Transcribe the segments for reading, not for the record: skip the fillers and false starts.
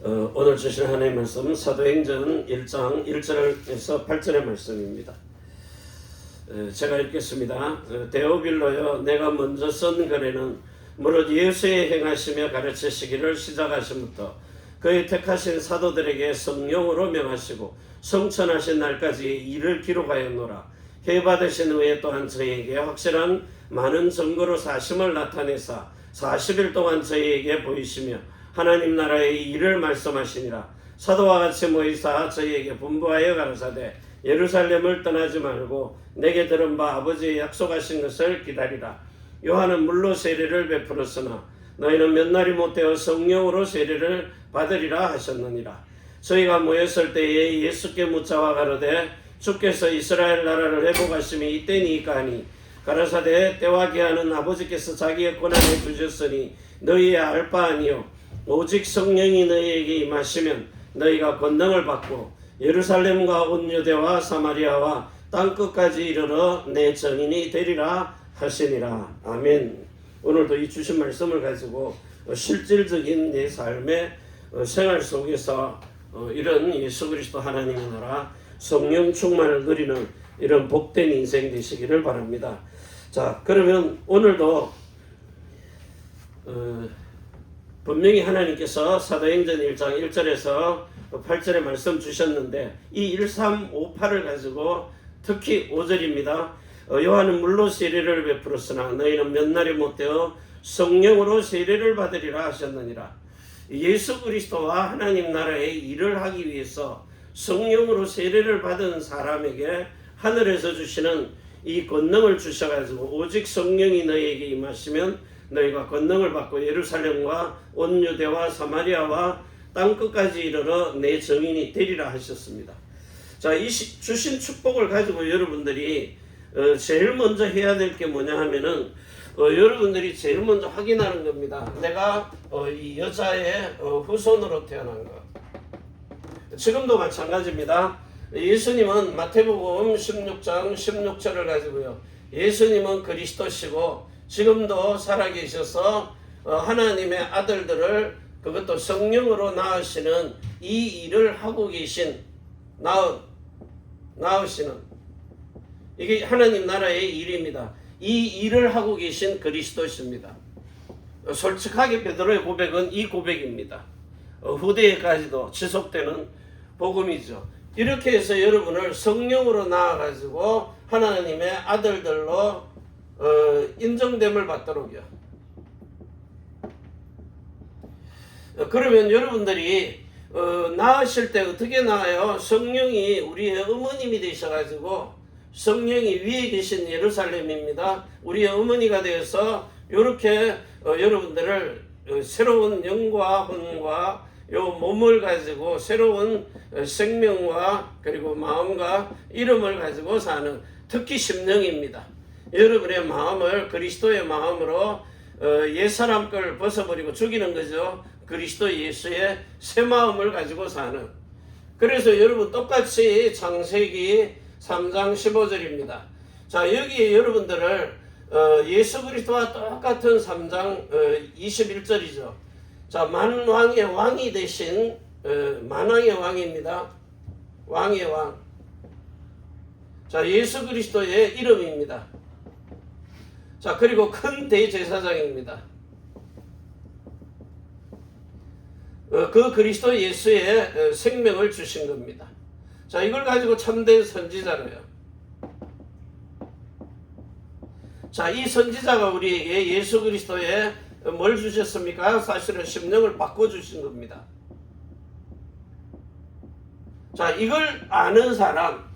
오늘 주신 하나님의 말씀 사도행전 1장 1절에서 8절의 말씀입니다. 제가 읽겠습니다. 데오빌로여, 내가 먼저 쓴 글에는 무릇 예수의 행하시며 가르치시기를 시작하심부터 그의 택하신 사도들에게 성령으로 명하시고 성천하신 날까지 일을 기록하였노라. 해받으신 후에 또한 저희에게 확실한 많은 증거로 사심을 나타내사 40일 동안 저희에게 보이시며 하나님 나라의 일을 말씀하시니라. 사도와 같이 모이사 저희에게 분부하여 가라사대 예루살렘을 떠나지 말고 내게 들은 바 아버지의 약속하신 것을 기다리라. 요한은 물로 세례를 베풀었으나 너희는 몇 날이 못되어 성령으로 세례를 받으리라 하셨느니라. 저희가 모였을 때에 예수께 묻자와 가로되 주께서 이스라엘 나라를 회복하심이 이때니까 하니 가라사대 때와 기한은 아버지께서 자기의 권한에 주셨으니 너희의 알 바 아니요 오직 성령이 너희에게 임하시면 너희가 권능을 받고 예루살렘과 온 유대와 사마리아와 땅끝까지 이르러 내 증인이 되리라 하시니라. 아멘. 오늘도 이 주신 말씀을 가지고 실질적인 내 삶의 생활 속에서 이런 예수 그리스도 하나님의 나라 성령 충만을 누리는 이런 복된 인생 되시기를 바랍니다. 자, 그러면 오늘도 분명히 하나님께서 사도행전 1장 1절에서 8절에 말씀 주셨는데 이 1358을 가지고 특히 5절입니다. 요한은 물로 세례를 베풀었으나 너희는 몇 날이 못되어 성령으로 세례를 받으리라 하셨느니라. 예수 그리스도와 하나님 나라의 일을 하기 위해서 성령으로 세례를 받은 사람에게 하늘에서 주시는 이 권능을 주셔가지고 오직 성령이 너희에게 임하시면 너희가 권능을 받고 예루살렘과 온 유대와 사마리아와 땅끝까지 이르러 내 증인이 되리라 하셨습니다. 자, 이 주신 축복을 가지고 여러분들이 제일 먼저 해야 될 게 뭐냐 하면은 여러분들이 제일 먼저 확인하는 겁니다. 내가 이 여자의 후손으로 태어난 것. 지금도 마찬가지입니다. 예수님은 마태복음 16장 16절을 가지고요. 예수님은 그리스도시고 지금도 살아계셔서 하나님의 아들들을 그것도 성령으로 낳으시는 이 일을 하고 계신 낳으시는 이게 하나님 나라의 일입니다. 이 일을 하고 계신 그리스도십니다. 솔직하게 베드로의 고백은 이 고백입니다. 후대에까지도 지속되는 복음이죠. 이렇게 해서 여러분을 성령으로 낳아가지고 하나님의 아들들로 인정됨을 받도록요. 그러면 여러분들이 낳으실 때 어떻게 낳아요? 성령이 우리의 어머님이 되셔가지고 성령이 위에 계신 예루살렘입니다. 우리의 어머니가 되어서 이렇게 여러분들을 새로운 영과 혼과 요 몸을 가지고 새로운 생명과 그리고 마음과 이름을 가지고 사는 특히 심령입니다. 여러분의 마음을 그리스도의 마음으로 옛사람 걸 벗어버리고 죽이는 거죠. 그리스도 예수의 새 마음을 가지고 사는. 그래서 여러분 똑같이 창세기 3장 15절입니다. 자, 여기에 여러분들을 예수 그리스도와 똑같은 3장 21절이죠. 자, 만왕의 왕이 되신 만왕의 왕입니다. 왕의 왕. 자, 예수 그리스도의 이름입니다. 자, 그리고 큰 대제사장입니다. 그 그리스도 예수의 생명을 주신 겁니다. 자, 이걸 가지고 참된 선지자로요. 자, 이 선지자가 우리에게 예수 그리스도의 뭘 주셨습니까? 사실은 심령을 바꿔주신 겁니다. 자, 이걸 아는 사람,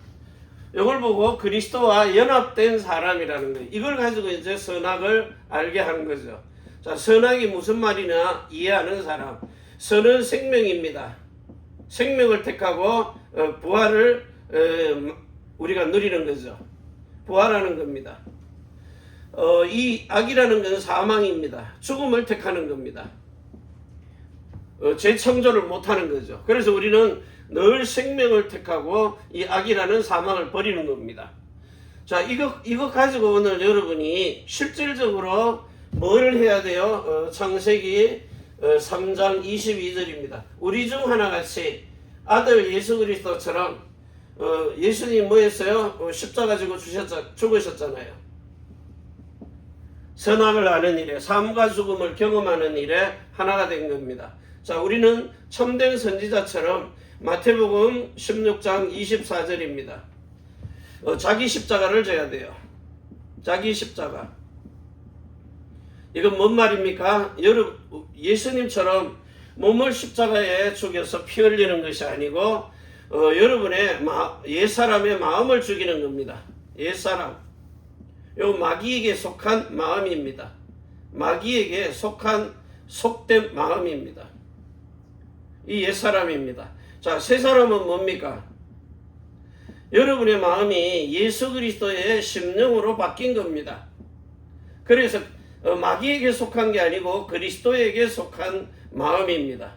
이걸 보고 그리스도와 연합된 사람이라는 거예요. 이걸 가지고 이제 선악을 알게 하는 거죠. 자, 선악이 무슨 말이냐 이해하는 사람. 선은 생명입니다. 생명을 택하고 부활을 우리가 누리는 거죠. 부활하는 겁니다. 이 악이라는 것은 사망입니다. 죽음을 택하는 겁니다. 재창조를 못하는 거죠. 그래서 우리는 늘 생명을 택하고 이 악이라는 사망을 버리는 겁니다. 자, 이거 가지고 오늘 여러분이 실질적으로 뭘 해야 돼요? 창세기 3장 22절입니다. 우리 중 하나같이 아들 예수 그리스도처럼 예수님 뭐 했어요? 십자가 지고 죽으셨잖아요. 선악을 아는 일에, 삶과 죽음을 경험하는 일에 하나가 된 겁니다. 자, 우리는 참된 선지자처럼 마태복음 16장 24절입니다. 자기 십자가를 져야 돼요. 자기 십자가. 이건 뭔 말입니까? 예수님처럼 몸을 십자가에 죽여서 피 흘리는 것이 아니고 여러분의 옛사람의 마음을 죽이는 겁니다. 옛사람. 요 마귀에게 속한 마음입니다. 마귀에게 속된 마음입니다. 이 옛사람입니다. 자, 새 사람은 뭡니까? 여러분의 마음이 예수 그리스도의 심령으로 바뀐 겁니다. 그래서 마귀에게 속한 게 아니고 그리스도에게 속한 마음입니다.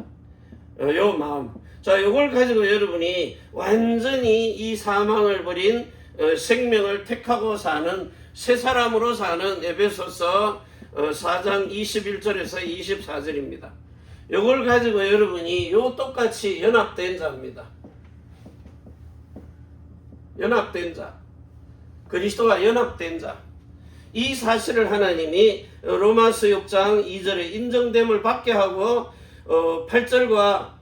요 마음. 자, 요걸 가지고 여러분이 완전히 이 사망을 버린 생명을 택하고 사는 새 사람으로 사는 에베소서 4장 21절에서 24절입니다. 요걸 가지고 여러분이 요 똑같이 연합된 자입니다. 연합된 자. 그리스도와 연합된 자. 이 사실을 하나님이 로마서 6장 2절에 인정됨을 받게 하고 8절과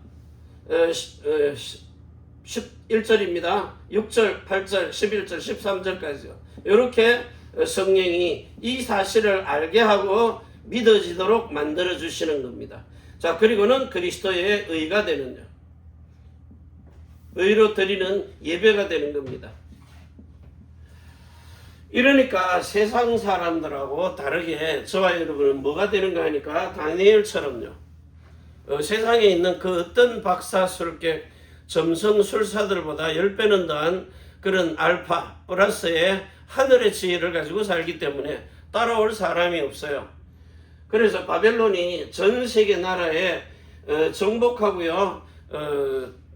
11절입니다. 6절, 8절, 11절, 13절까지요. 이렇게 성령이 이 사실을 알게 하고 믿어지도록 만들어 주시는 겁니다. 자, 그리고는 그리스도의 의가 되는요. 의로 드리는 예배가 되는 겁니다. 이러니까 세상 사람들하고 다르게 저와 여러분은 뭐가 되는가 하니까 다니엘처럼요. 세상에 있는 그 어떤 박사술객 점성술사들보다 10배는 더한 그런 알파 플러스의 하늘의 지혜를 가지고 살기 때문에 따라올 사람이 없어요. 그래서 바벨론이 전 세계 나라에 정복하고요.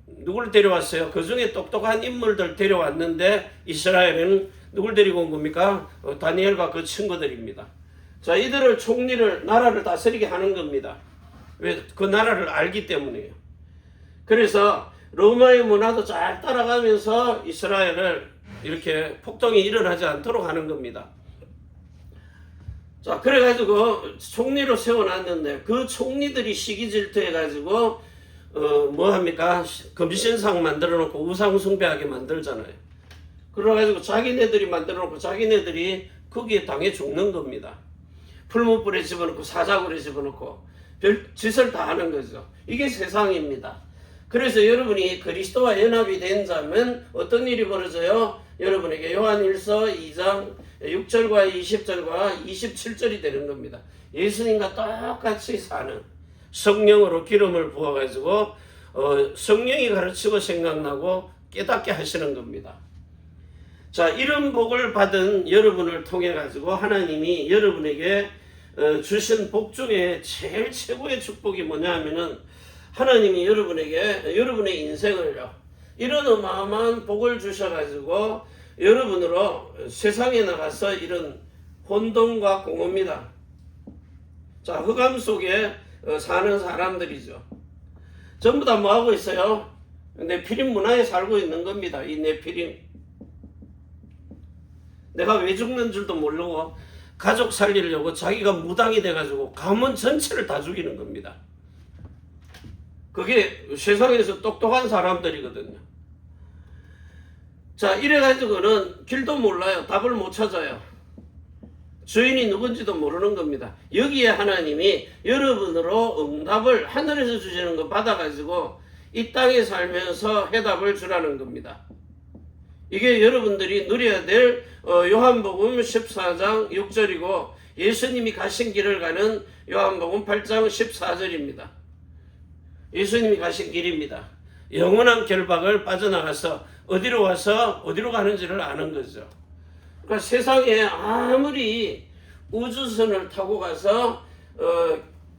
누굴 데려왔어요? 그 중에 똑똑한 인물들 데려왔는데 이스라엘은 누굴 데리고 온 겁니까? 다니엘과 그 친구들입니다. 자, 이들을 총리를 나라를 다스리게 하는 겁니다. 왜? 그 나라를 알기 때문이에요. 그래서 로마의 문화도 잘 따라가면서 이스라엘을 이렇게 폭동이 일어나지 않도록 하는 겁니다. 자, 그래가지고 총리로 세워놨는데 그 총리들이 시기 질투해가지고 뭐 합니까? 금신상 만들어 놓고 우상 숭배하게 만들잖아요. 그래가지고 자기네들이 만들어 놓고 자기네들이 거기에 당해 죽는 겁니다. 풀무불에 집어넣고 사자굴에 집어넣고 별 짓을 다 하는 거죠. 이게 세상입니다. 그래서 여러분이 그리스도와 연합이 된 자면 어떤 일이 벌어져요? 여러분에게 요한일서 2장 6절과 20절과 27절이 되는 겁니다. 예수님과 똑같이 사는 성령으로 기름을 부어가지고 성령이 가르치고 생각나고 깨닫게 하시는 겁니다. 자, 이런 복을 받은 여러분을 통해 가지고 하나님이 여러분에게 주신 복 중에 제일 최고의 축복이 뭐냐 하면은 하나님이 여러분에게 여러분의 인생을요 이런 어마어마한 복을 주셔가지고 여러분으로 세상에 나가서 이런 혼돈과 공허입니다. 자, 흑암 속에 사는 사람들이죠. 전부 다 뭐 하고 있어요? 네피림 문화에 살고 있는 겁니다. 이 네피림. 내가 왜 죽는 줄도 모르고 가족 살리려고 자기가 무당이 돼가지고 가문 전체를 다 죽이는 겁니다. 그게 세상에서 똑똑한 사람들이거든요. 자, 이래가지고는 길도 몰라요. 답을 못 찾아요. 주인이 누군지도 모르는 겁니다. 여기에 하나님이 여러분으로 응답을 하늘에서 주시는 거 받아가지고 이 땅에 살면서 해답을 주라는 겁니다. 이게 여러분들이 누려야 될 요한복음 14장 6절이고 예수님이 가신 길을 가는 요한복음 8장 14절입니다. 예수님이 가신 길입니다. 영원한 결박을 빠져나가서 어디로 와서 어디로 가는지를 아는 거죠. 그러니까 세상에 아무리 우주선을 타고 가서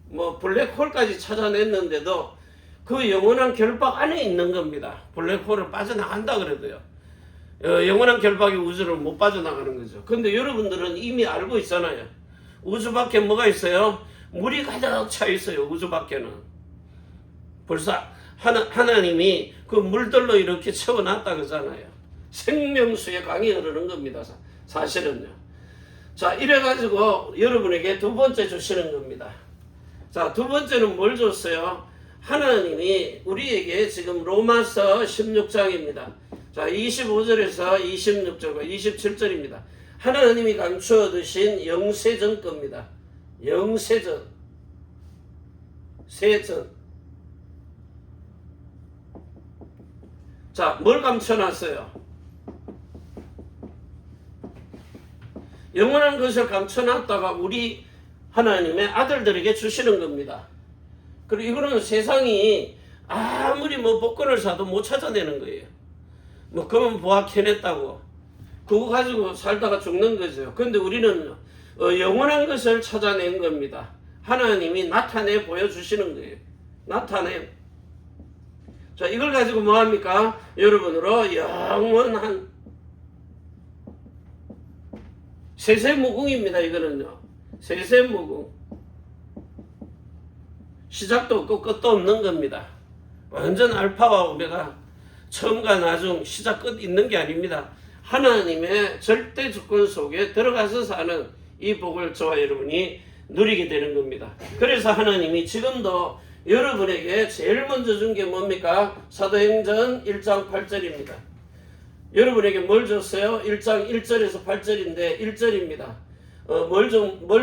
뭐 블랙홀까지 찾아냈는데도 그 영원한 결박 안에 있는 겁니다. 블랙홀을 빠져나간다 그래도요. 영원한 결박이 우주를 못 빠져나가는 거죠. 근데 여러분들은 이미 알고 있잖아요. 우주 밖에 뭐가 있어요? 물이 가득 차 있어요. 우주 밖에는. 벌써 하나님이 그 물들로 이렇게 채워놨다 그러잖아요. 생명수의 강이 흐르는 겁니다. 사실은요. 자, 이래가지고 여러분에게 두 번째 주시는 겁니다. 자, 두 번째는 뭘 줬어요? 하나님이 우리에게 지금 로마서 16장입니다. 자, 25절에서 26절과 27절입니다. 하나님이 감추어 두신 영세전 겁니다. 영세전. 세전. 자, 뭘 감춰놨어요? 영원한 것을 감춰놨다가 우리 하나님의 아들들에게 주시는 겁니다. 그리고 이거는 세상이 아무리 복권을 사도 못 찾아내는 거예요. 금은 보아 캐냈다고 그거 가지고 살다가 죽는 거죠. 그런데 우리는 영원한 것을 찾아낸 겁니다. 하나님이 나타내 보여주시는 거예요. 나타내. 자, 이걸 가지고 뭐합니까? 여러분으로 영원한 세세무궁입니다. 이거는요. 세세무궁. 시작도 없고 끝도 없는 겁니다. 완전 알파와 오메가, 처음과 나중, 시작 끝 있는 게 아닙니다. 하나님의 절대 주권 속에 들어가서 사는 이 복을 저와 여러분이 누리게 되는 겁니다. 그래서 하나님이 지금도 여러분에게 제일 먼저 준 게 뭡니까? 사도행전 1장 8절입니다. 여러분에게 뭘 줬어요? 1장 1절에서 8절인데 1절입니다. 뭘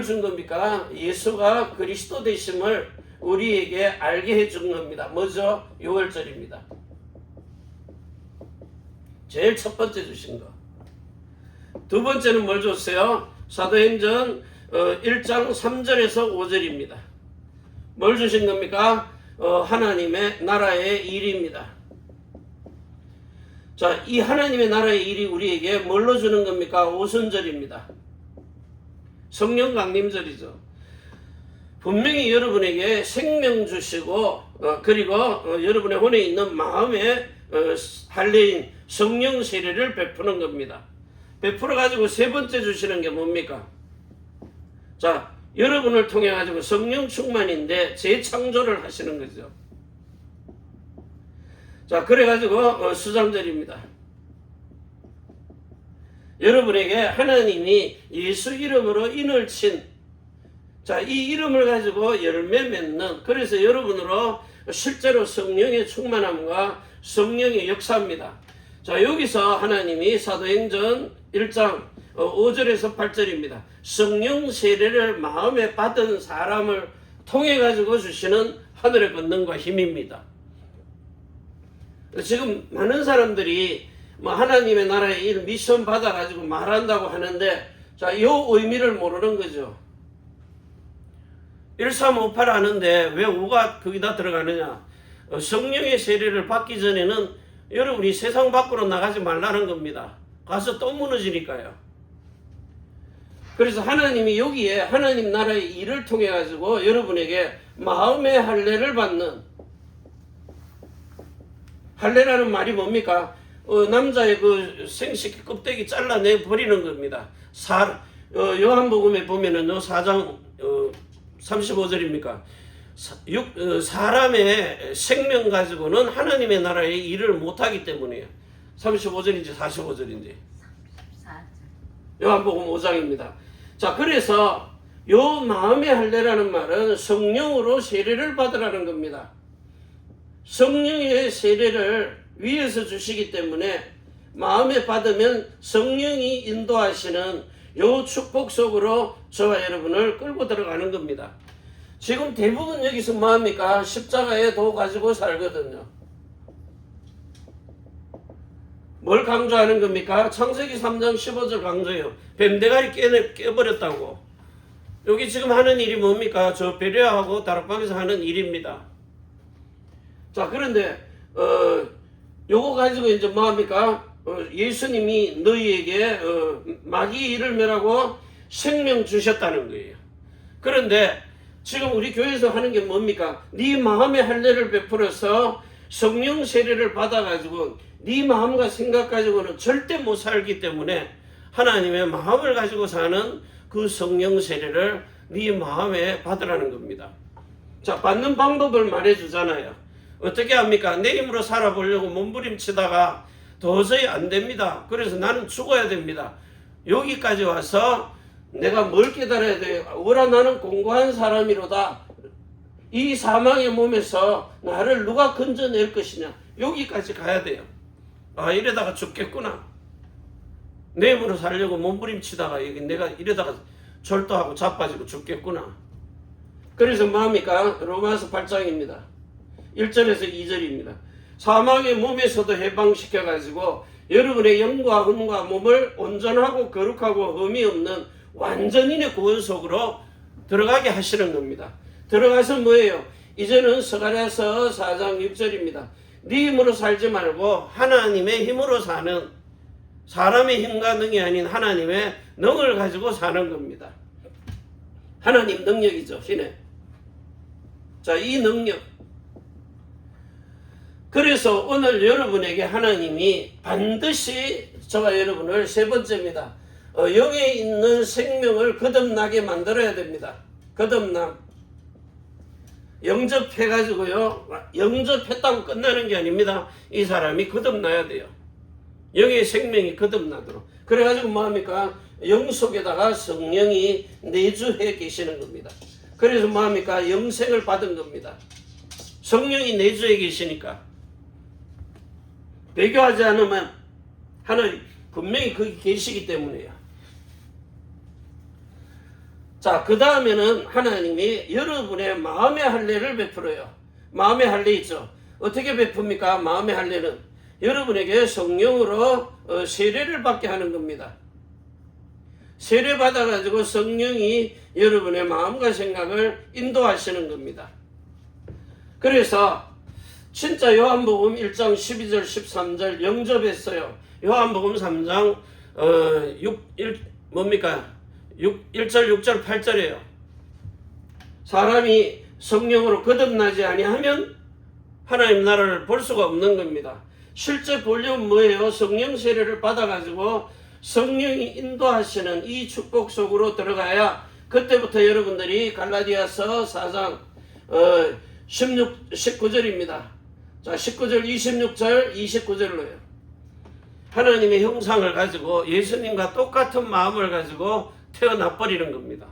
준 겁니까? 예수가 그리스도 되심을 우리에게 알게 해준 겁니다. 뭐죠? 6월절입니다. 제일 첫 번째 주신 거. 두 번째는 뭘 줬어요? 사도행전 1장 3절에서 5절입니다. 뭘 주신 겁니까? 하나님의 나라의 일입니다. 자, 이 하나님의 나라의 일이 우리에게 뭘로 주는 겁니까? 오순절입니다. 성령 강림절이죠. 분명히 여러분에게 생명 주시고 그리고 여러분의 혼에 있는 마음의 할례인 성령 세례를 베푸는 겁니다. 베풀어 가지고 세 번째 주시는 게 뭡니까? 자, 여러분을 통해 가지고 성령 충만인데 재창조를 하시는 거죠. 자, 그래 가지고 수장절입니다. 여러분에게 하나님이 예수 이름으로 인을 친, 자, 이 이름을 가지고 열매 맺는, 그래서 여러분으로 실제로 성령의 충만함과 성령의 역사입니다. 자, 여기서 하나님이 사도행전 1장 5절에서 8절입니다. 성령 세례를 마음에 받은 사람을 통해 가지고 주시는 하늘의 권능과 힘입니다. 지금 많은 사람들이 하나님의 나라의 일 미션 받아가지고 말한다고 하는데, 자, 이 의미를 모르는 거죠. 1358 하는데 왜 5가 거기다 들어가느냐? 성령의 세례를 받기 전에는 여러분이 세상 밖으로 나가지 말라는 겁니다. 가서 또 무너지니까요. 그래서 하나님이 여기에 하나님 나라의 일을 통해 가지고 여러분에게 마음의 할례를 받는, 할례라는 말이 뭡니까? 남자의 그 생식 껍데기 잘라내 버리는 겁니다. 요한복음에 보면은요, 4장 35절입니까? 사람의 생명 가지고는 하나님의 나라의 일을 못하기 때문이에요. 35절인지 45절인지. 요한복음 5장입니다. 자, 그래서 요 마음의 할례라는 말은 성령으로 세례를 받으라는 겁니다. 성령의 세례를 위에서 주시기 때문에 마음에 받으면 성령이 인도하시는 요 축복 속으로 저와 여러분을 끌고 들어가는 겁니다. 지금 대부분 여기서 뭐합니까? 십자가의 도 가지고 살거든요. 뭘 강조하는 겁니까? 창세기 3장 15절 강조해요. 뱀대가리 깨버렸다고. 여기 지금 하는 일이 뭡니까? 저 베레아하고 다락방에서 하는 일입니다. 자, 그런데 요거 가지고 이제 뭐합니까? 예수님이 너희에게 마귀 일을 멸하고 생명 주셨다는 거예요. 그런데 지금 우리 교회에서 하는 게 뭡니까? 네 마음의 할례를 베풀어서 성령 세례를 받아가지고 네 마음과 생각 가지고는 절대 못 살기 때문에 하나님의 마음을 가지고 사는 그 성령 세례를 네 마음에 받으라는 겁니다. 자, 받는 방법을 말해주잖아요. 어떻게 합니까? 내 힘으로 살아보려고 몸부림치다가 도저히 안 됩니다. 그래서 나는 죽어야 됩니다. 여기까지 와서 내가 뭘 깨달아야 돼요? 오라 나는 공고한 사람이로다. 이 사망의 몸에서 나를 누가 건져낼 것이냐. 여기까지 가야 돼요. 아, 이러다가 죽겠구나. 내 힘으로 살려고 몸부림치다가 내가 이러다가 절도하고 자빠지고 죽겠구나. 그래서 뭐합니까? 로마서 8장입니다. 1절에서 2절입니다. 사망의 몸에서도 해방시켜가지고 여러분의 영과魂과 몸을 온전하고 거룩하고 흠이 없는 완전인의 구원 속으로 들어가게 하시는 겁니다. 들어가서 뭐예요? 이제는 스가랴서 4장 6절입니다. 네 힘으로 살지 말고 하나님의 힘으로 사는, 사람의 힘과 능이 아닌 하나님의 능을 가지고 사는 겁니다. 하나님 능력이죠. 힘에. 자, 이 능력. 그래서 오늘 여러분에게 하나님이 반드시 저와 여러분을 세 번째입니다. 영에 있는 생명을 거듭나게 만들어야 됩니다. 거듭남. 영접해가지고요. 영접했다고 끝나는 게 아닙니다. 이 사람이 거듭나야 돼요. 영의 생명이 거듭나도록. 그래가지고 뭐합니까? 영 속에다가 성령이 내주해 계시는 겁니다. 그래서 뭐합니까? 영생을 받은 겁니다. 성령이 내주해 계시니까. 배교하지 않으면 하나님 분명히 거기 계시기 때문이에요. 자, 그 다음에는 하나님이 여러분의 마음의 할례를 베풀어요. 마음의 할례 있죠. 어떻게 베풉니까? 마음의 할례는 여러분에게 성령으로 세례를 받게 하는 겁니다. 세례 받아가지고 성령이 여러분의 마음과 생각을 인도하시는 겁니다. 그래서 진짜 요한복음 1장 12절 13절 영접했어요. 요한복음 3장 1절 6절 8절이에요. 사람이 성령으로 거듭나지 아니하면 하나님 나라를 볼 수가 없는 겁니다. 실제 보려면 뭐예요? 성령 세례를 받아가지고 성령이 인도하시는 이 축복 속으로 들어가야 그때부터 여러분들이 갈라디아서 4장 19절입니다. 자, 19절, 26절, 29절로요. 하나님의 형상을 가지고 예수님과 똑같은 마음을 가지고 태어나 버리는 겁니다.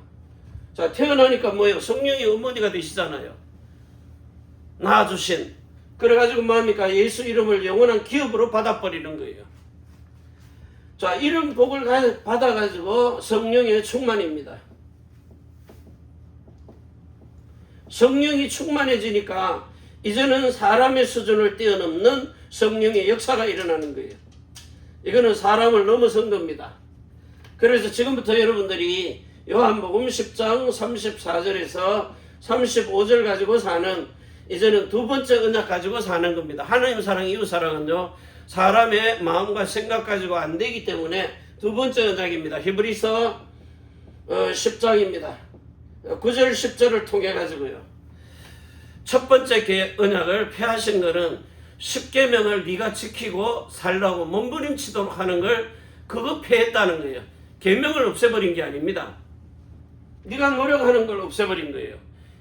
자, 태어나니까 뭐예요? 성령이 어머니가 되시잖아요. 낳아주신. 그래가지고 뭐합니까? 예수 이름을 영원한 기업으로 받아버리는 거예요. 자, 이런 복을 받아가지고 성령의 충만입니다. 성령이 충만해지니까 이제는 사람의 수준을 뛰어넘는 성령의 역사가 일어나는 거예요. 이거는 사람을 넘어선 겁니다. 그래서 지금부터 여러분들이 요한복음 10장 34절에서 35절 가지고 사는 이제는 두 번째 언약 가지고 사는 겁니다. 하나님 사랑, 이웃 사랑은요, 사람의 마음과 생각 가지고 안 되기 때문에 두 번째 언약입니다. 히브리서 10장입니다. 9절 10절을 통해 가지고요. 첫 번째 언약을 폐하신 것은 10계명을 네가 지키고 살라고 몸부림치도록 하는 걸 그거 폐했다는 거예요. 계명을 없애버린 게 아닙니다. 네가 노력하는 걸 없애버린 거예요.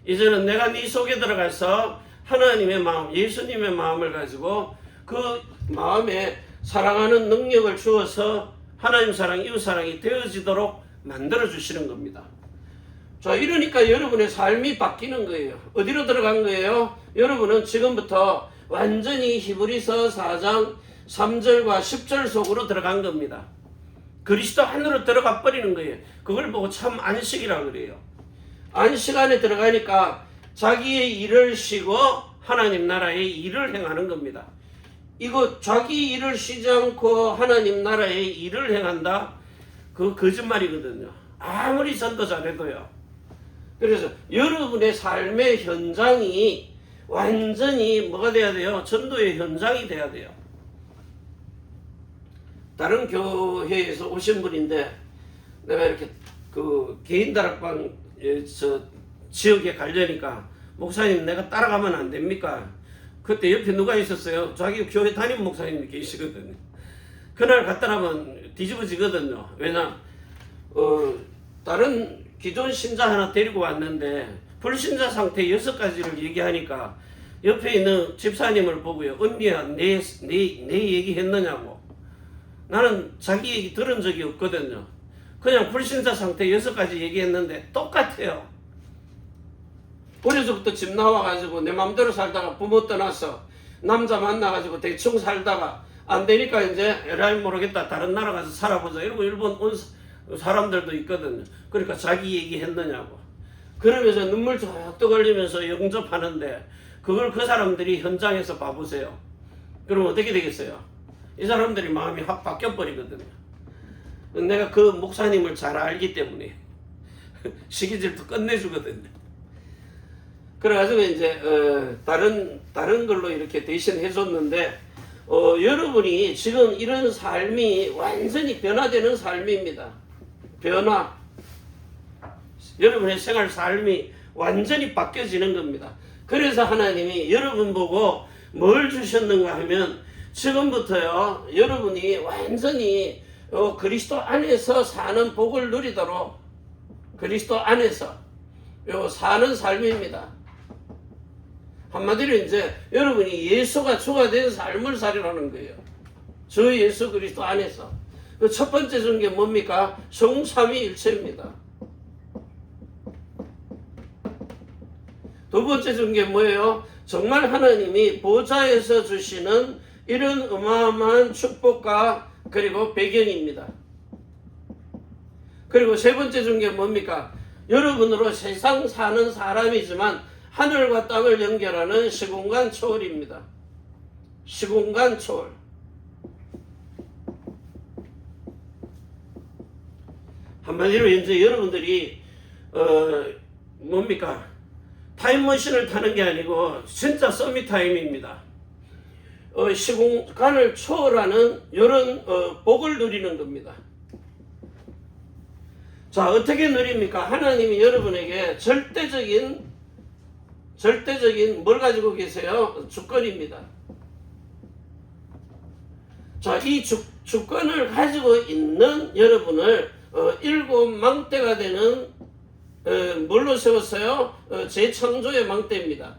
이제는 내가 네 속에 들어가서 하나님의 마음, 예수님의 마음을 가지고 그 마음에 사랑하는 능력을 주어서 하나님 사랑, 이웃 사랑이 되어지도록 만들어 주시는 겁니다. 자, 이러니까 여러분의 삶이 바뀌는 거예요. 어디로 들어간 거예요? 여러분은 지금부터 완전히 히브리서 4장 3절과 10절 속으로 들어간 겁니다. 그리스도 안으로 들어가 버리는 거예요. 그걸 보고 참 안식이라고 그래요. 안식 안에 들어가니까 자기의 일을 쉬고 하나님 나라의 일을 행하는 겁니다. 이거 자기 일을 쉬지 않고 하나님 나라의 일을 행한다? 그거 거짓말이거든요. 아무리 전도 잘해도요. 그래서 여러분의 삶의 현장이 완전히 뭐가 돼야 돼요? 전도의 현장이 돼야 돼요. 다른 교회에서 오신 분인데 내가 이렇게 그 개인 다락방 지역에 가려니까 목사님 내가 따라가면 안 됩니까? 그때 옆에 누가 있었어요? 자기 교회 담임 목사님이 계시거든요. 그날 갔다 나면 뒤집어지거든요. 왜냐? 다른 기존 신자 하나 데리고 왔는데 불신자 상태 6가지를 얘기하니까 옆에 있는 집사님을 보고요. 언니야 내 얘기했느냐고. 나는 자기 얘기 들은 적이 없거든요. 그냥 불신자 상태 6가지 얘기했는데 똑같아요. 어려서부터 집 나와가지고 내 맘대로 살다가 부모 떠나서 남자 만나가지고 대충 살다가 안 되니까 이제 에라이 모르겠다 다른 나라 가서 살아보자 이러고 일본 온 사람들도 있거든요. 그러니까 자기 얘기했느냐고. 그러면서 눈물 쫙 흘리면서 영접하는데 그걸 그 사람들이 현장에서 봐보세요. 그럼 어떻게 되겠어요? 이 사람들이 마음이 확 바뀌어버리거든요. 내가 그 목사님을 잘 알기 때문에 시기질도 끝내주거든요. 그래가지고 이제 다른 걸로 이렇게 대신 해줬는데 여러분이 지금 이런 삶이 완전히 변화되는 삶입니다. 변화. 여러분의 생활 삶이 완전히 바뀌어지는 겁니다. 그래서 하나님이 여러분 보고 뭘 주셨는가 하면 지금부터요 여러분이 완전히 그리스도 안에서 사는 복을 누리도록 그리스도 안에서 사는 삶입니다. 한마디로 이제 여러분이 예수가 주가 된 삶을 살으라는 거예요. 저 예수 그리스도 안에서. 그 첫 번째 준 게 뭡니까? 성삼위일체입니다. 두 번째 준 게 뭐예요? 정말 하나님이 보좌에서 주시는 이런 어마어마한 축복과 그리고 배경입니다. 그리고 세 번째 준 게 뭡니까? 여러분으로 세상 사는 사람이지만 하늘과 땅을 연결하는 시공간 초월입니다. 시공간 초월. 한마디로 이제 여러분들이 뭡니까? 타임머신을 타는 게 아니고 진짜 서밋타임입니다. 시공간을 초월하는 이런 복을 누리는 겁니다. 자, 어떻게 누립니까? 하나님이 여러분에게 절대적인 뭘 가지고 계세요? 주권입니다. 자, 이 주권을 가지고 있는 여러분을 일곱 망대가 되는 뭘로 세웠어요? 재창조의 망대입니다.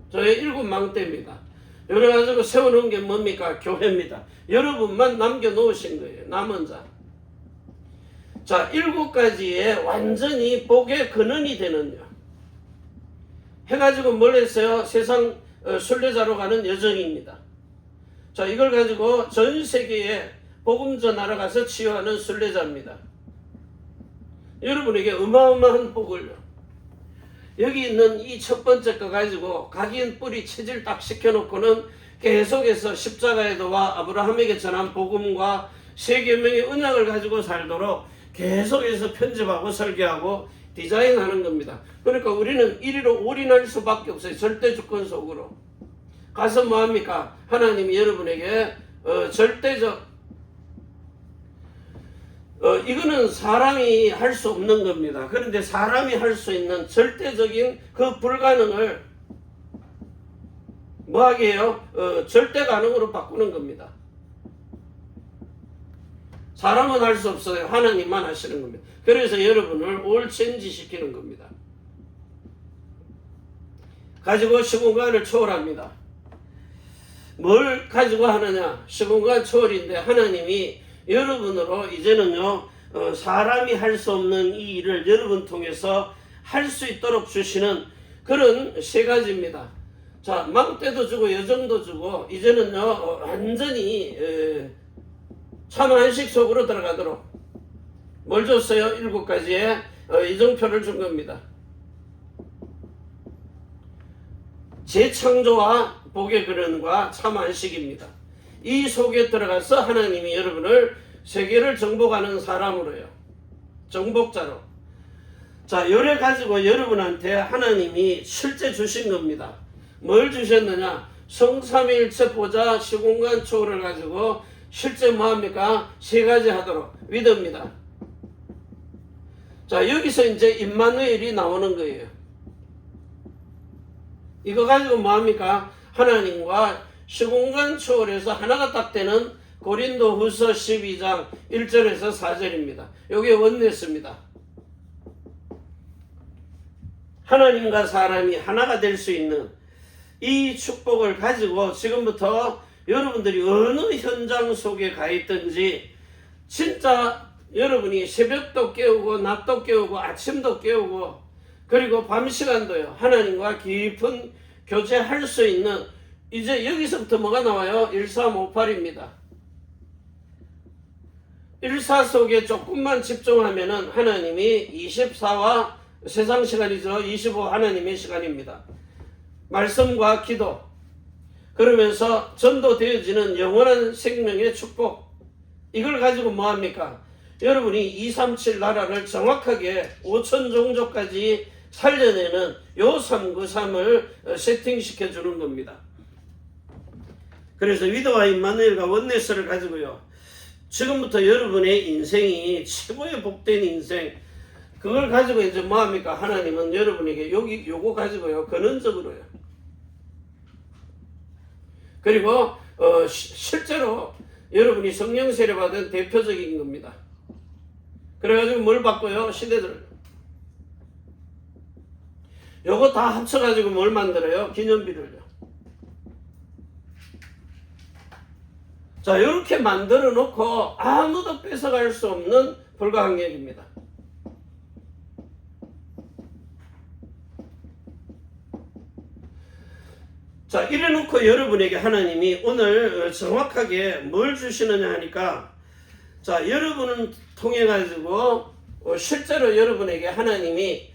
저의 일곱 망대입니다. 그래가지고 세워놓은 게 뭡니까? 교회입니다. 여러분만 남겨놓으신 거예요. 남은 자. 자, 7가지의 완전히 복의 근원이 되는요. 해가지고 뭘 했어요? 세상 순례자로 가는 여정입니다. 자, 이걸 가지고 전 세계에 복음 전하러 가서 치유하는 순례자입니다. 여러분에게 어마어마한 복을요. 여기 있는 이 첫 번째 거 가지고 각인 뿌리 체질 딱 시켜놓고는 계속해서 십자가의 도와 아브라함에게 전한 복음과 세계명의 언약을 가지고 살도록 계속해서 편집하고 설계하고 디자인하는 겁니다. 그러니까 우리는 이리로 올인할 수밖에 없어요. 절대 주권 속으로. 가서 뭐합니까? 하나님이 여러분에게 절대적 이거는 사람이 할 수 없는 겁니다. 그런데 사람이 할 수 있는 절대적인 그 불가능을 뭐하게 해요? 절대 가능으로 바꾸는 겁니다. 사람은 할 수 없어요. 하나님만 하시는 겁니다. 그래서 여러분을 올 체인지 시키는 겁니다. 가지고 시공간을 초월합니다. 뭘 가지고 하느냐? 시공간 초월인데 하나님이 여러분으로 이제는요 사람이 할 수 없는 이 일을 여러분 통해서 할 수 있도록 주시는 그런 세 가지입니다. 자, 망대도 주고 여정도 주고 이제는요 완전히 참안식 속으로 들어가도록 뭘 줬어요? 7가지의 이정표를 준 겁니다. 재창조와 복의 근원과 참안식입니다. 이 속에 들어가서 하나님이 여러분을 세계를 정복하는 사람으로요. 정복자로. 자, 요래 가지고 여러분한테 하나님이 실제 주신 겁니다. 뭘 주셨느냐? 성삼위일체 보좌 시공간 초월을 가지고 실제 뭐합니까? 3가지 하도록 위드입니다. 자, 여기서 이제 임마누엘이 나오는 거예요. 이거 가지고 뭐합니까? 하나님과 시공간 초월해서 하나가 딱 되는 고린도후서 12장 1절에서 4절입니다. 여기에 원내스입니다. 하나님과 사람이 하나가 될 수 있는 이 축복을 가지고 지금부터 여러분들이 어느 현장 속에 가 있든지 진짜 여러분이 새벽도 깨우고 낮도 깨우고 아침도 깨우고 그리고 밤 시간도요 하나님과 깊은 교제할 수 있는 이제 여기서부터 뭐가 나와요? 1358입니다. 14 속에 조금만 집중하면은 하나님이 24와 세상 시간이죠. 25 하나님의 시간입니다. 말씀과 기도 그러면서 전도되어지는 영원한 생명의 축복 이걸 가지고 뭐합니까? 여러분이 237 나라를 정확하게 5천 종족까지 살려내는 요 393을 세팅시켜 주는 겁니다. 그래서 위도와 임마누엘과 원네스를 가지고요. 지금부터 여러분의 인생이 최고의 복된 인생 그걸 가지고 이제 뭐합니까? 하나님은 여러분에게 요거 가지고요. 근원적으로요. 그리고 실제로 여러분이 성령 세례 받은 대표적인 겁니다. 그래가지고 뭘 받고요? 시대들. 요거 다 합쳐가지고 뭘 만들어요? 기념비를요. 자, 이렇게 만들어 놓고 아무도 뺏어갈 수 없는 불가항력입니다. 자, 이래 놓고 여러분에게 하나님이 오늘 정확하게 뭘 주시느냐 하니까 자, 여러분을 통해 가지고 실제로 여러분에게 하나님이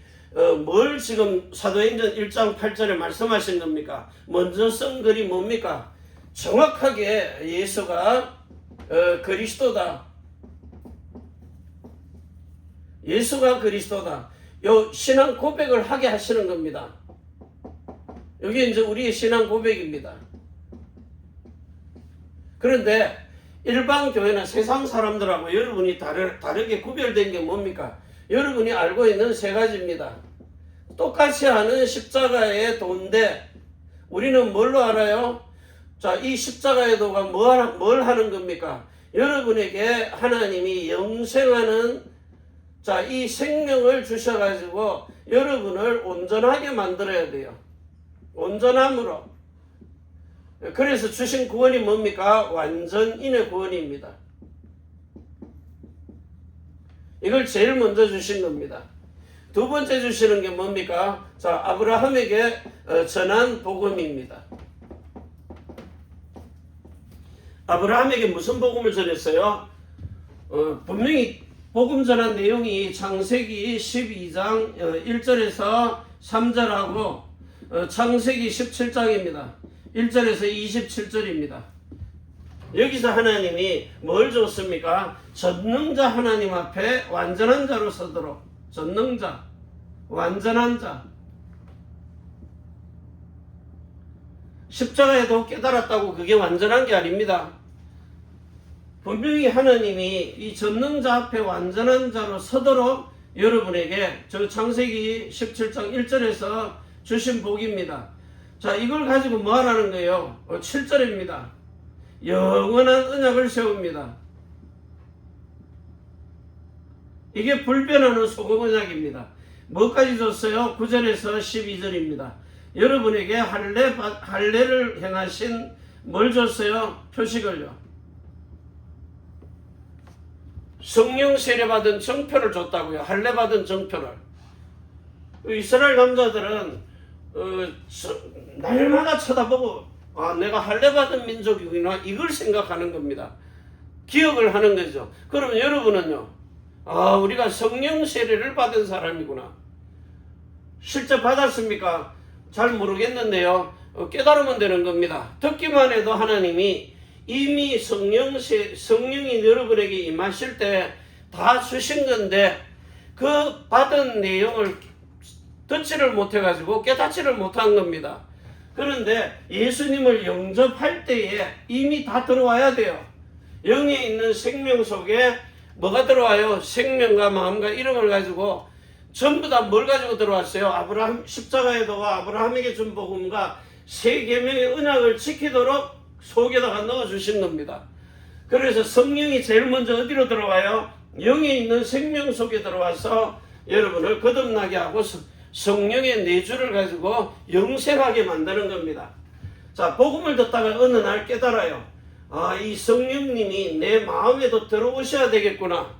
뭘 지금 사도행전 1장 8절에 말씀하신 겁니까? 먼저 쓴 글이 뭡니까? 정확하게 예수가 그리스도다. 예수가 그리스도다. 요 신앙 고백을 하게 하시는 겁니다. 여기 이제 우리의 신앙 고백입니다. 그런데 일반 교회나 세상 사람들하고 여러분이 다르게 구별된 게 뭡니까? 여러분이 알고 있는 세 가지입니다. 똑같이 하는 십자가의 도인데 우리는 뭘로 알아요? 자, 이 십자가의 도가 뭘 하는 겁니까? 여러분에게 하나님이 영생하는 자, 이 생명을 주셔가지고 여러분을 온전하게 만들어야 돼요. 온전함으로. 그래서 주신 구원이 뭡니까? 완전인의 구원입니다. 이걸 제일 먼저 주신 겁니다. 두 번째 주시는 게 뭡니까? 자, 아브라함에게 전한 복음입니다. 아브라함에게 무슨 복음을 전했어요? 분명히 복음 전한 내용이 창세기 12장 1절에서 3절하고 창세기 17장입니다. 1절에서 27절입니다. 여기서 하나님이 뭘 줬습니까? 전능자 하나님 앞에 완전한 자로 서도록. 전능자, 완전한 자. 십자가에도 깨달았다고 그게 완전한 게 아닙니다. 분명히 하나님이 이 전능자 앞에 완전한 자로 서도록 여러분에게 저 창세기 17장 1절에서 주신 복입니다. 자, 이걸 가지고 뭐 하라는 거예요? 7절입니다. 영원한 언약을 세웁니다. 이게 불변하는 소금 언약입니다. 뭐까지 줬어요? 9절에서 12절입니다. 여러분에게 할례를 행하신 뭘 줬어요? 표식을요. 성령 세례받은 정표를 줬다고요. 할례 받은 정표를. 이스라엘 남자들은 날마다 쳐다보고 내가 할례 받은 민족이구나 이걸 생각하는 겁니다. 기억을 하는 거죠. 그러면 여러분은요. 우리가 성령 세례를 받은 사람이구나. 실제 받았습니까? 잘 모르겠는데요. 깨달으면 되는 겁니다. 듣기만 해도 하나님이 이미 성령이 여러분에게 임하실 때 다 주신 건데 그 받은 내용을 듣지를 못해가지고 깨닫지를 못한 겁니다. 그런데 예수님을 영접할 때에 이미 다 들어와야 돼요. 영에 있는 생명 속에 뭐가 들어와요? 생명과 마음과 이름을 가지고 전부 다 뭘 가지고 들어왔어요? 아브라함 십자가의 도가 아브라함에게 준 복음과 세 계명의 언약을 지키도록 속에다가 넣어주신 겁니다. 그래서 성령이 제일 먼저 어디로 들어와요? 영에 있는 생명 속에 들어와서 여러분을 거듭나게 하고 성령의 내주를 가지고 영생하게 만드는 겁니다. 자, 복음을 듣다가 어느 날 깨달아요. 아, 이 성령님이 내 마음에도 들어오셔야 되겠구나.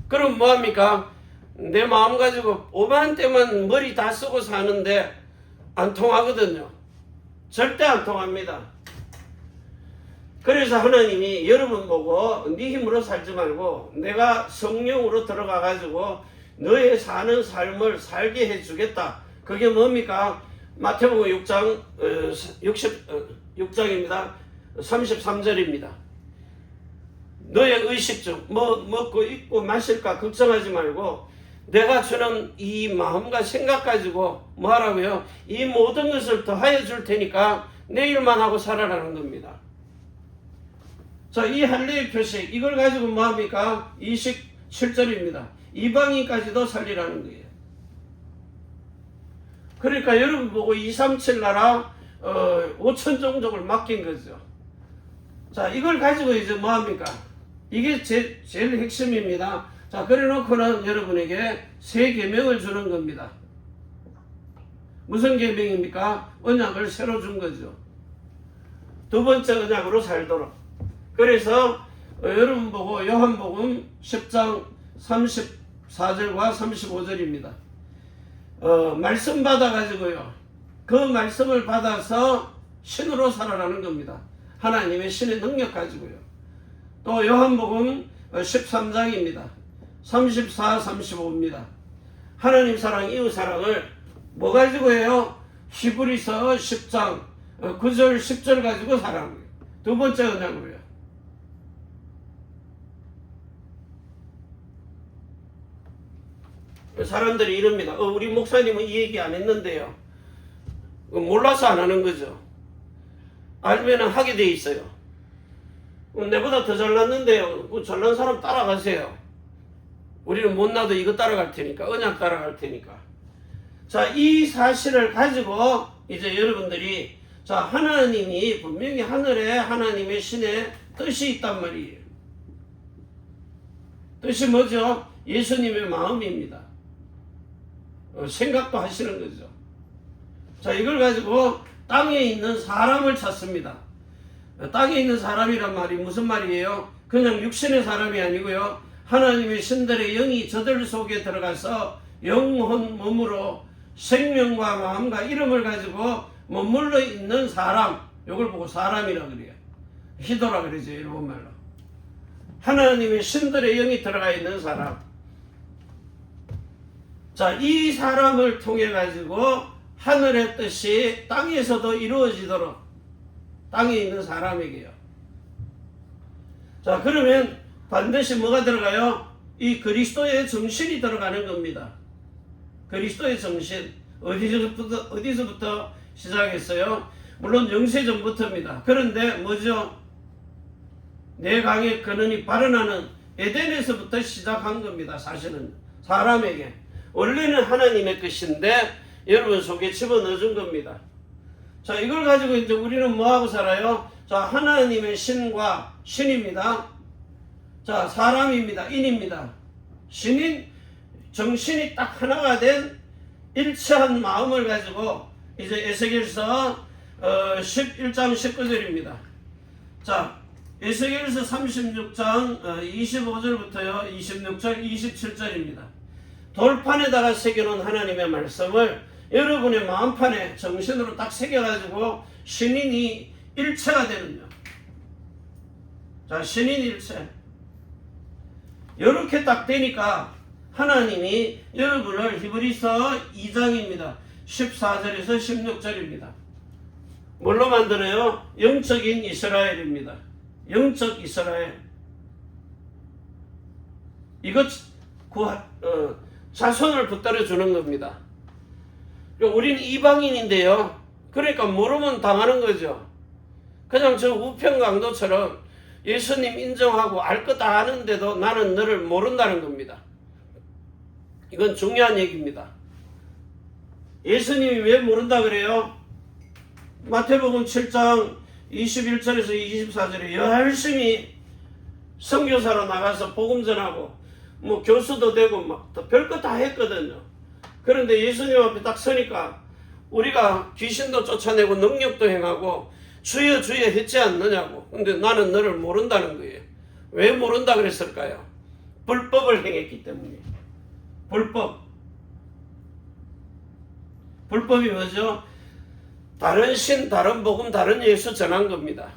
그럼 뭐합니까? 내 마음 가지고 오만 때만 머리 다 쓰고 사는데 안 통하거든요. 절대 안 통합니다. 그래서 하나님이 여러분 보고 네 힘으로 살지 말고 내가 성령으로 들어가 가지고 너의 사는 삶을 살게 해주겠다. 그게 뭡니까? 마태복음 6장 6장입니다. 33절입니다. 너의 의식 중 뭐 먹고 입고 마실까 걱정하지 말고 내가 주는 이 마음과 생각 가지고 뭐 하라고요? 이 모든 것을 더하여 줄 테니까 내일만 하고 살아라는 겁니다. 자, 이 할례의 표식 이걸 가지고 뭐 합니까? 27절입니다. 이방인까지도 살리라는 거예요. 그러니까 여러분 보고 237 나라 5천 종족을 맡긴 거죠. 자, 이걸 가지고 이제 뭐 합니까? 이게 제일 핵심입니다. 자, 그래 놓고는 여러분에게 새 계명을 주는 겁니다. 무슨 계명입니까? 언약을 새로 준 거죠. 두 번째 언약으로 살도록. 그래서 여러분 보고 요한복음 10장 34절과 35절입니다. 말씀 받아가지고요. 그 말씀을 받아서 신으로 살아라는 겁니다. 하나님의 신의 능력 가지고요. 또 요한복음 13장입니다. 34, 35입니다. 하나님 사랑, 이웃 사랑을 뭐 가지고 해요? 히브리서 10장 9절, 10절 가지고 살아는 거예요. 두 번째 언약으로요. 사람들이 이럽니다. 우리 목사님은 이 얘기 안 했는데요. 몰라서 안 하는 거죠. 알면 하게 돼 있어요. 내보다 더 잘났는데요. 잘난 사람 따라가세요. 우리는 못나도 이거 따라갈 테니까, 언약 따라갈 테니까. 자, 이 사실을 가지고 이제 여러분들이 자, 하나님이 분명히 하늘에 하나님의 신의 뜻이 있단 말이에요. 뜻이 뭐죠? 예수님의 마음입니다. 생각도 하시는 거죠. 자, 이걸 가지고 땅에 있는 사람을 찾습니다. 땅에 있는 사람이란 말이 무슨 말이에요? 그냥 육신의 사람이 아니고요. 하나님의 신들의 영이 저들 속에 들어가서 영혼 몸으로 생명과 마음과 이름을 가지고 머물러 있는 사람, 이걸 보고 사람이라 그래요. 히도라 그러죠, 일본말로. 하나님의 신들의 영이 들어가 있는 사람. 자, 이 사람을 통해 가지고 하늘의 뜻이 땅에서도 이루어지도록 땅에 있는 사람에게요. 자, 그러면 반드시 뭐가 들어가요? 이 그리스도의 정신이 들어가는 겁니다. 그리스도의 정신. 어디서부터 시작했어요? 물론 영세전부터입니다. 그런데 뭐죠? 내 강의 근원이 발현하는 에덴에서부터 시작한 겁니다. 사실은 사람에게. 원래는 하나님의 것인데 여러분 속에 집어넣어 준 겁니다. 자, 이걸 가지고 이제 우리는 뭐하고 살아요? 자, 하나님의 신과 신입니다. 자, 사람입니다. 인입니다. 신인, 정신이 딱 하나가 된 일체한 마음을 가지고 이제 에스겔서 11장 19절입니다. 자, 에스겔서 36장 25절부터요 26절 27절입니다. 돌판에다가 새겨놓은 하나님의 말씀을 여러분의 마음판에 정신으로 딱 새겨가지고 신인이 일체가 되는요. 자, 신인 일체. 이렇게 딱 되니까 하나님이 여러분을 히브리서 2장입니다. 14절에서 16절입니다. 뭘로 만들어요? 영적인 이스라엘입니다. 영적 이스라엘. 이것 자손을 붙들어 주는 겁니다. 우리는 이방인인데요. 그러니까 모르면 당하는 거죠. 그냥 저 우평강도처럼 예수님 인정하고 알 것 다 아는데도 나는 너를 모른다는 겁니다. 이건 중요한 얘기입니다. 예수님이 왜 모른다 그래요? 마태복음 7장 21절에서 24절에 열심히 선교사로 나가서 복음 전하고 뭐 교수도 되고 막 별거 다 했거든요. 그런데 예수님 앞에 딱 서니까 우리가 귀신도 쫓아내고 능력도 행하고 주여 주여 했지 않느냐고. 근데 나는 너를 모른다는 거예요. 왜 모른다 그랬을까요? 불법을 행했기 때문에. 불법이 뭐죠? 다른 신, 다른 복음, 다른 예수 전한 겁니다.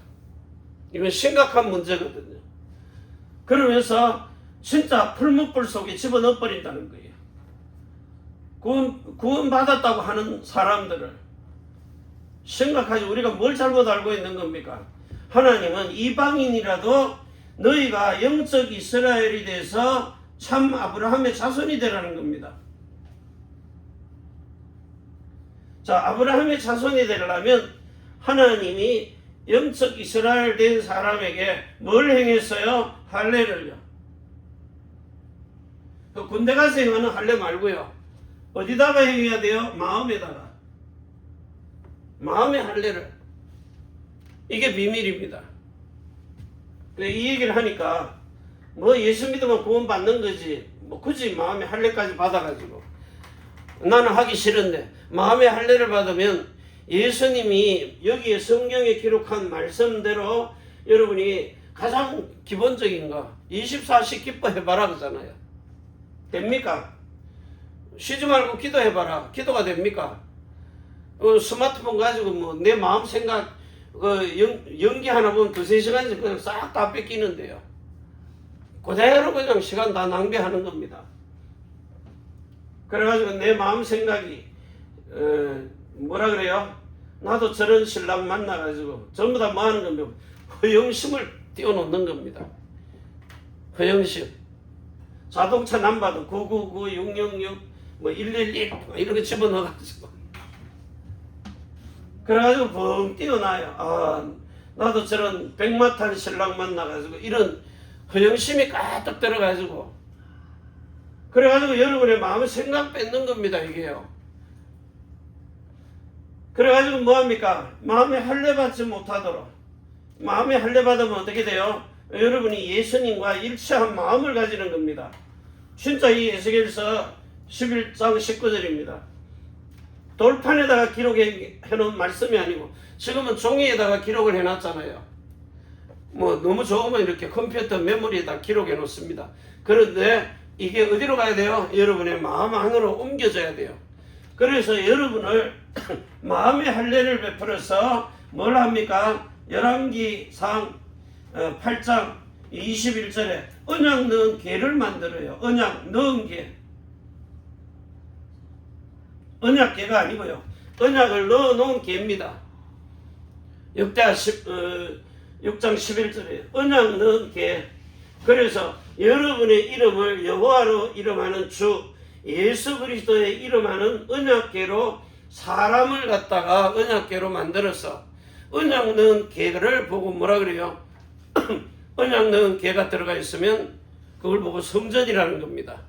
이건 심각한 문제거든요. 그러면서 진짜 풀무불 속에 집어넣어 버린다는 거예요. 구원 받았다고 하는 사람들을 심각하지. 우리가 뭘 잘못 알고 있는 겁니까? 하나님은 이방인이라도 너희가 영적 이스라엘이 돼서 참 아브라함의 자손이 되라는 겁니다. 자, 아브라함의 자손이 되려면 하나님이 영적 이스라엘 된 사람에게 뭘 행했어요? 할례를요. 군대 가서 행하는 할례 말고요. 어디다가 행해야 돼요? 마음에다가. 마음의 할례를. 이게 비밀입니다. 이 얘기를 하니까 뭐 예수 믿으면 구원 받는 거지. 뭐 굳이 마음의 할례까지 받아가지고 나는 하기 싫은데 마음의 할례를 받으면 예수님이 여기에 성경에 기록한 말씀대로 여러분이 가장 기본적인 거 24시 기뻐해봐라 그러잖아요. 됩니까? 쉬지 말고 기도해봐라. 기도가 됩니까? 스마트폰 가지고 뭐 내 마음 생각 연기 하나 보면 2-3시간씩 그냥 싹 다 뺏기는데요. 그대로 그냥 시간 다 낭비하는 겁니다. 그래가지고 내 마음 생각이 뭐라 그래요? 나도 저런 신랑 만나가지고 전부 다 뭐 하는 겁니까? 허영심을 띄워놓는 겁니다. 허영심. 자동차 넘버도 999, 666, 뭐 111 이런 거 집어넣어가지고 그래가지고 벙 띄워놔요. 아, 나도 저런 백마탄 신랑 만나가지고 이런 허영심이 가득 들어가지고 그래가지고 여러분의 마음의 생각 뺏는 겁니다. 이게요. 그래가지고 뭐합니까? 마음에 할례 받지 못하도록. 마음에 할례 받으면 어떻게 돼요? 여러분이 예수님과 일치한 마음을 가지는 겁니다. 진짜 이 에스겔서 11장 19절입니다. 돌판에다가 기록해 놓은 말씀이 아니고 지금은 종이에다가 기록을 해놨잖아요. 뭐 너무 좋으면 이렇게 컴퓨터 메모리에다 기록해 놓습니다. 그런데 이게 어디로 가야 돼요? 여러분의 마음 안으로 옮겨져야 돼요. 그래서 여러분을 마음의 할례를 베풀어서 뭘 합니까? 열왕기상 8장 21절에 언약 넣은 계를 만들어요. 언약 넣은 계. 언약계가 아니고요. 언약을 넣어놓은 계입니다. 역대하 6장 11절에 언약 넣은 계. 그래서 여러분의 이름을 여호와로 이름하는 주 예수 그리스도의 이름하는 언약계로 사람을 갖다가 언약계로 만들어서 언약 넣은 계를 보고 뭐라 그래요? 언약 넣은 계가 들어가 있으면 그걸 보고 성전이라는 겁니다.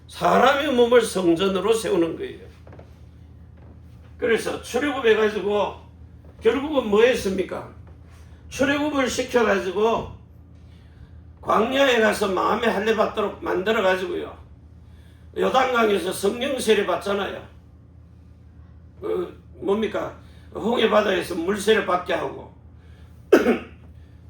사람의 몸을 성전으로 세우는 거예요. 그래서 출애굽해가지고 결국은 뭐 했습니까? 출애굽을 시켜가지고 광야에 가서 마음의 할례 받도록 만들어가지고요. 요단강에서 성령 세례 받잖아요. 뭡니까? 홍해 바다에서 물세례 받게 하고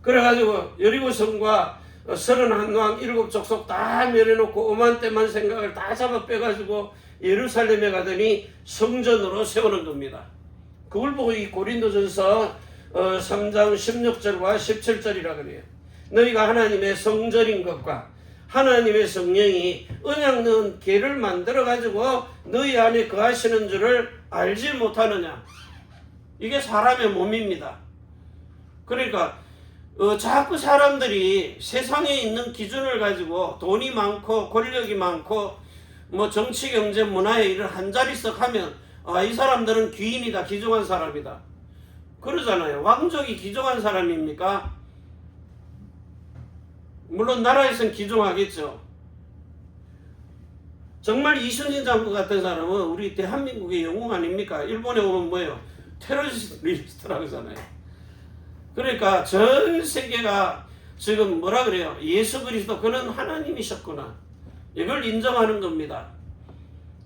그래가지고 여리고성과 31왕 7족속 다 멸해놓고 5만 대만 생각을 다 잡아 빼가지고 예루살렘에 가더니 성전으로 세우는 겁니다. 그걸 보고 이 고린도전서 3장 16절과 17절이라 그래요. 너희가 하나님의 성전인 것과 하나님의 성령이 언약 넣은 계를 만들어가지고 너희 안에 거하시는 줄을 알지 못하느냐. 이게 사람의 몸입니다. 그러니까 자꾸 사람들이 세상에 있는 기준을 가지고 돈이 많고 권력이 많고 뭐 정치 경제 문화에 이런 한자리석 하면 이 사람들은 귀인이다, 귀중한 사람이다 그러잖아요. 왕족이 귀중한 사람입니까? 물론 나라에서는 귀중하겠죠. 정말 이순신 장군 같은 사람은 우리 대한민국의 영웅 아닙니까? 일본에 오면 뭐예요? 테러리스트라고 하잖아요. 그러니까 전 세계가 지금 뭐라 그래요? 예수 그리스도 그는 하나님이셨구나. 이걸 인정하는 겁니다.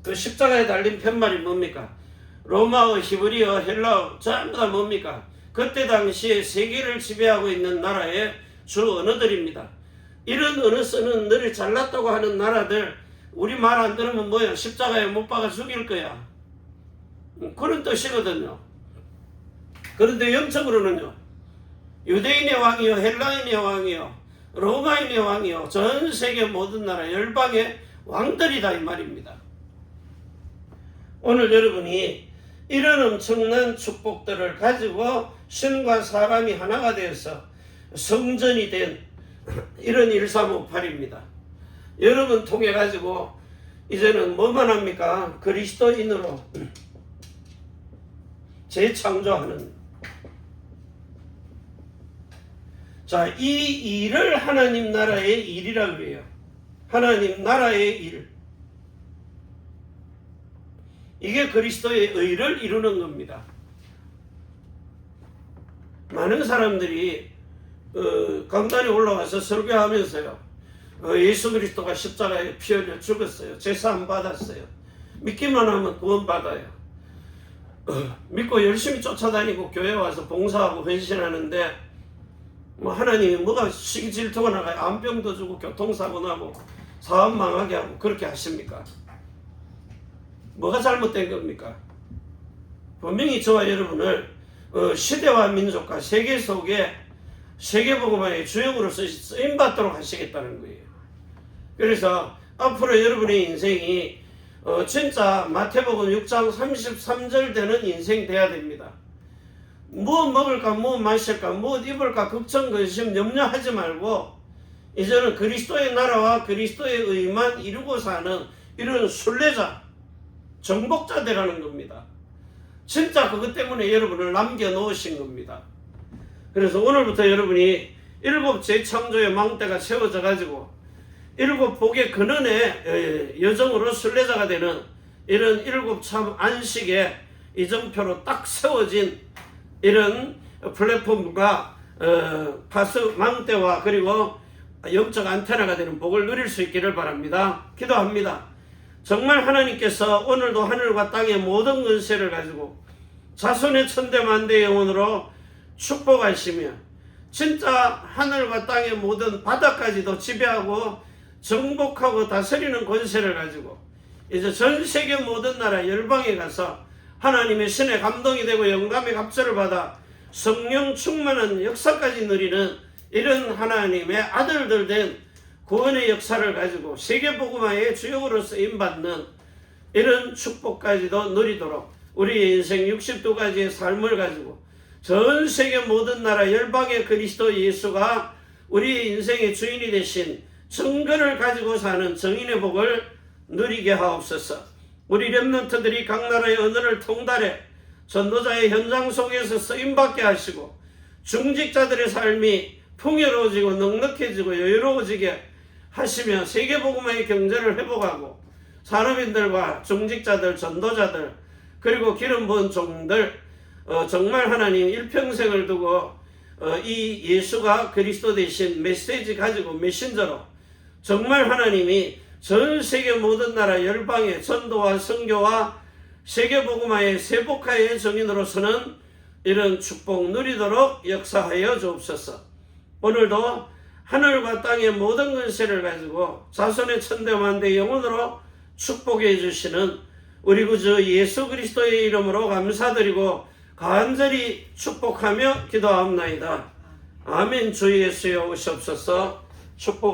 그 십자가에 달린 팻말이 뭡니까? 로마어, 히브리어, 헬라어 전부 다 뭡니까? 그때 당시에 세계를 지배하고 있는 나라의 주 언어들입니다. 이런 언어 쓰는 너를 잘났다고 하는 나라들, 우리 말 안 들으면 뭐야? 십자가에 못 박아 죽일 거야. 그런 뜻이거든요. 그런데 영적으로는요, 유대인의 왕이요, 헬라인의 왕이요, 로마인의 왕이요, 전 세계 모든 나라 열방의 왕들이다 이 말입니다. 오늘 여러분이 이런 엄청난 축복들을 가지고 신과 사람이 하나가 되어서 성전이 된 이런 1358입니다. 여러분 통해 가지고 이제는 뭐만 합니까? 그리스도인으로 재창조하는. 자, 이 일을 하나님 나라의 일이라고 그래요. 하나님 나라의 일. 이게 그리스도의 의를 이루는 겁니다. 많은 사람들이 강단에 올라와서 설교하면서요, 예수 그리스도가 십자가에 피 흘려 죽었어요. 제사 안 받았어요. 믿기만 하면 구원 받아요. 믿고 열심히 쫓아다니고 교회 와서 봉사하고 헌신하는데 뭐 하나님이 뭐가 시기 질투가 나가요? 암병도 주고 교통사고 나고 사업 망하게 하고 그렇게 하십니까? 뭐가 잘못된 겁니까? 분명히 저와 여러분을 시대와 민족과 세계 속에 세계복음화의 주역으로 쓰임받도록 하시겠다는 거예요. 그래서 앞으로 여러분의 인생이 진짜 마태복음 6장 33절 되는 인생 돼야 됩니다. 뭐 먹을까, 뭐 마실까, 뭐 입을까 걱정, 근심, 염려하지 말고 이제는 그리스도의 나라와 그리스도의 의만 이루고 사는 이런 순례자, 정복자 되라는 겁니다. 진짜 그것 때문에 여러분을 남겨놓으신 겁니다. 그래서 오늘부터 여러분이 7 재창조의 망대가 세워져 가지고 7 복의 근원의 여정으로 순례자가 되는 이런 7 참 안식의 이정표로 딱 세워진 이런 플랫폼과 파스 망대와 그리고 영적 안테나가 되는 복을 누릴 수 있기를 바랍니다. 기도합니다. 정말 하나님께서 오늘도 하늘과 땅의 모든 권세를 가지고 자손의 천대만대 영혼으로 축복하시며 진짜 하늘과 땅의 모든 바다까지도 지배하고 정복하고 다스리는 권세를 가지고 이제 전 세계 모든 나라 열방에 가서 하나님의 신의 감동이 되고 영감의 갑절을 받아 성령 충만한 역사까지 누리는 이런 하나님의 아들들 된 구원의 역사를 가지고 세계복음화의 주역으로 쓰임받는 이런 축복까지도 누리도록 우리의 인생 62가지의 삶을 가지고 전 세계 모든 나라 열방의 그리스도 예수가 우리의 인생의 주인이 되신 정글을 가지고 사는 정인의 복을 누리게 하옵소서. 우리 렘넌트들이 각 나라의 언어를 통달해 전도자의 현장 속에서 쓰임받게 하시고 중직자들의 삶이 풍요로워지고 넉넉해지고 여유로워지게 하시며 세계복음화의 경제를 회복하고 산업인들과 중직자들, 전도자들 그리고 기름 부은 종들 정말 하나님 일평생을 두고 이 예수가 그리스도 되신 메시지 가지고 메신저로 정말 하나님이 전 세계 모든 나라 열방의 전도와 선교와 세계복음화의 세복화의 정인으로서는 이런 축복 누리도록 역사하여 주옵소서. 오늘도 하늘과 땅의 모든 권세를 가지고 자손의 천대만대 영혼으로 축복해 주시는 우리 구주 예수 그리스도의 이름으로 감사드리고 간절히 축복하며 기도하옵나이다. 아멘. 주 예수여 오시옵소서. 축복